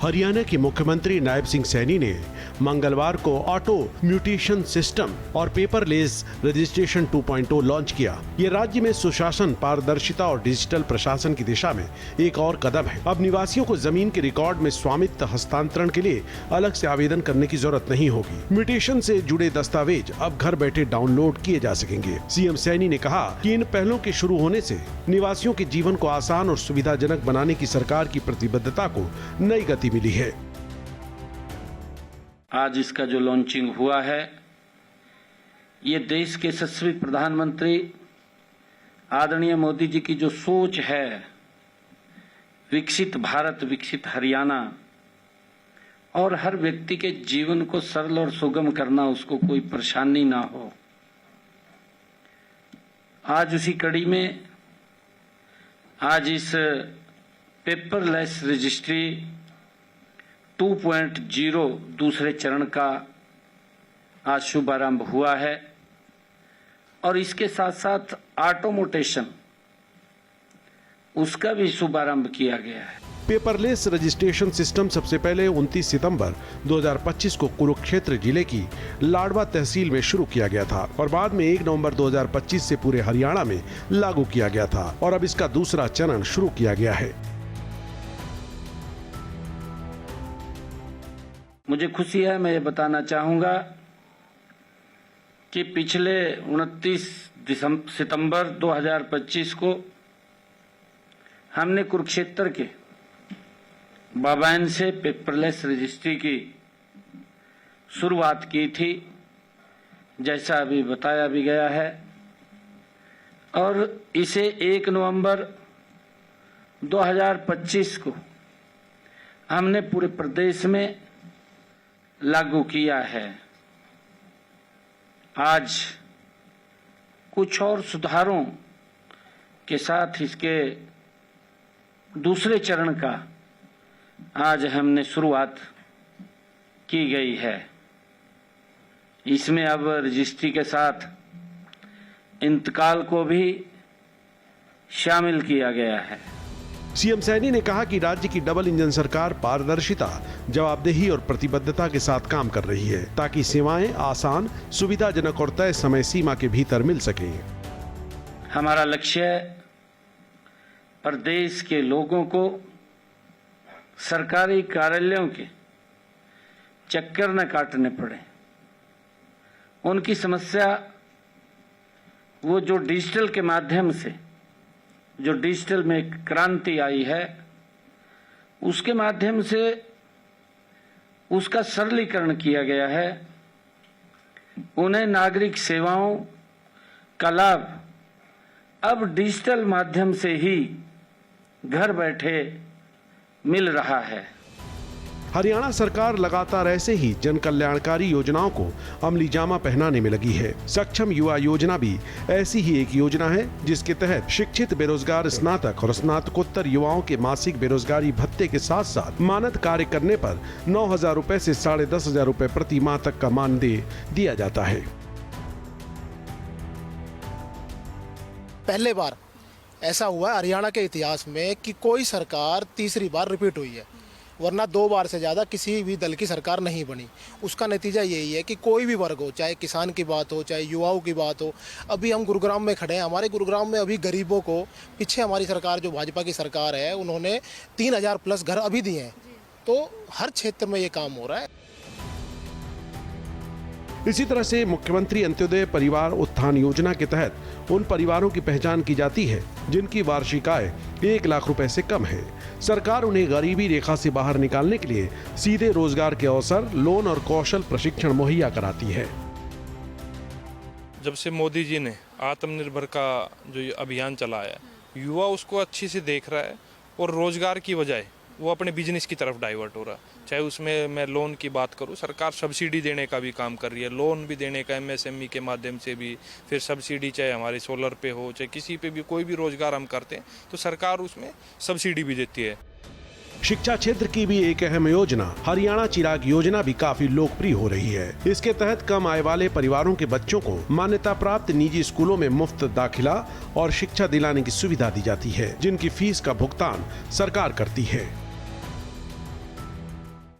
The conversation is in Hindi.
हरियाणा के मुख्यमंत्री नायब सिंह सैनी ने मंगलवार को ऑटो म्यूटेशन सिस्टम और पेपरलेस रजिस्ट्रेशन 2.0 लॉन्च किया। ये राज्य में सुशासन, पारदर्शिता और डिजिटल प्रशासन की दिशा में एक और कदम है। अब निवासियों को जमीन के रिकॉर्ड में स्वामित्व हस्तांतरण के लिए अलग से आवेदन करने की जरूरत नहीं होगी। म्यूटेशन से जुड़े दस्तावेज अब घर बैठे डाउनलोड किए जा सकेंगे। सीएम सैनी ने कहा कि इन पहलों के शुरू होने से निवासियों के जीवन को आसान और सुविधाजनक बनाने की सरकार की प्रतिबद्धता को नई गति मिली है। आज इसका जो लॉन्चिंग हुआ है, ये देश के यशस्वी प्रधानमंत्री आदरणीय मोदी जी की जो सोच है, विकसित भारत, विकसित हरियाणा, और हर व्यक्ति के जीवन को सरल और सुगम करना, उसको कोई परेशानी ना हो। आज उसी कड़ी में आज इस पेपरलेस रजिस्ट्री 2.0 दूसरे चरण का आज शुभारंभ हुआ है और इसके साथ साथ ऑटोमोटेशन उसका भी शुभारंभ किया गया है। पेपरलेस रजिस्ट्रेशन सिस्टम सबसे पहले 29 सितंबर 2025 को कुरुक्षेत्र जिले की लाडवा तहसील में शुरू किया गया था और बाद में 1 नवंबर 2025 से पूरे हरियाणा में लागू किया गया था और अब इसका दूसरा चरण शुरू किया गया है। मुझे खुशी है, मैं ये बताना चाहूंगा कि पिछले 29 सितंबर 2025 को हमने कुरुक्षेत्र के बाबायन से पेपरलेस रजिस्ट्री की शुरुआत की थी, जैसा अभी बताया भी गया है, और इसे 1 नवंबर 2025 को हमने पूरे प्रदेश में लागू किया है। आज कुछ और सुधारों के साथ इसके दूसरे चरण का आज हमने शुरुआत की गई है। इसमें अब रजिस्ट्री के साथ इंतकाल को भी शामिल किया गया है। सीएम सैनी ने कहा कि राज्य की डबल इंजन सरकार पारदर्शिता, जवाबदेही और प्रतिबद्धता के साथ काम कर रही है ताकि सेवाएं आसान, सुविधाजनक और तय समय सीमा के भीतर मिल सकें। हमारा लक्ष्य प्रदेश के लोगों को सरकारी कार्यालयों के चक्कर न काटने पड़े। उनकी समस्या वो जो डिजिटल के माध्यम से, जो डिजिटल में क्रांति आई है, उसके माध्यम से उसका सरलीकरण किया गया है। उन्हें नागरिक सेवाओं का लाभ अब डिजिटल माध्यम से ही घर बैठे मिल रहा है। हरियाणा सरकार लगातार ऐसे ही जन कल्याणकारी योजनाओं को अमली जामा पहनाने में लगी है। सक्षम युवा योजना भी ऐसी ही एक योजना है जिसके तहत शिक्षित बेरोजगार स्नातक और स्नातकोत्तर युवाओं के मासिक बेरोजगारी भत्ते के साथ साथ मानद कार्य करने पर 9,000 रुपए से 10,500 रुपए प्रति माह तक का मानदेय दिया जाता है। पहले बार ऐसा हुआ हरियाणा के इतिहास में कि कोई सरकार तीसरी बार रिपीट हुई है, वरना 2 बार से ज़्यादा किसी भी दल की सरकार नहीं बनी। उसका नतीजा यही है कि कोई भी वर्ग हो, चाहे किसान की बात हो, चाहे युवाओं की बात हो। अभी हम गुरुग्राम में खड़े हैं, हमारे गुरुग्राम में अभी गरीबों को पीछे हमारी सरकार, जो भाजपा की सरकार है, उन्होंने 3,000 प्लस घर अभी दिए हैं। तो हर क्षेत्र में ये काम हो रहा है। इसी तरह से मुख्यमंत्री अंत्योदय परिवार उत्थान योजना के तहत उन परिवारों की पहचान की जाती है जिनकी वार्षिक आय 1 लाख रुपए से कम है। सरकार उन्हें गरीबी रेखा से बाहर निकालने के लिए सीधे रोजगार के अवसर, लोन और कौशल प्रशिक्षण मुहैया कराती है। जब से मोदी जी ने आत्मनिर्भर का जो अभियान चलाया, युवा उसको अच्छी से देख रहा है और रोजगार की बजाय वो अपने बिजनेस की तरफ डाइवर्ट हो रहा है। चाहे उसमें मैं लोन की बात करूं, सरकार सब्सिडी देने का भी काम कर रही है, लोन भी देने का एमएसएमई के माध्यम से भी, फिर सब्सिडी चाहे हमारे सोलर पे हो, चाहे किसी पे भी, कोई भी रोजगार हम करते हैं तो सरकार उसमें सब्सिडी भी देती है। शिक्षा क्षेत्र की भी एक अहम योजना हरियाणा चिराग योजना भी काफी लोकप्रिय हो रही है। इसके तहत कम आय वाले परिवारों के बच्चों को मान्यता प्राप्त निजी स्कूलों में मुफ्त दाखिला और शिक्षा दिलाने की सुविधा दी जाती है, जिनकी फीस का भुगतान सरकार करती है।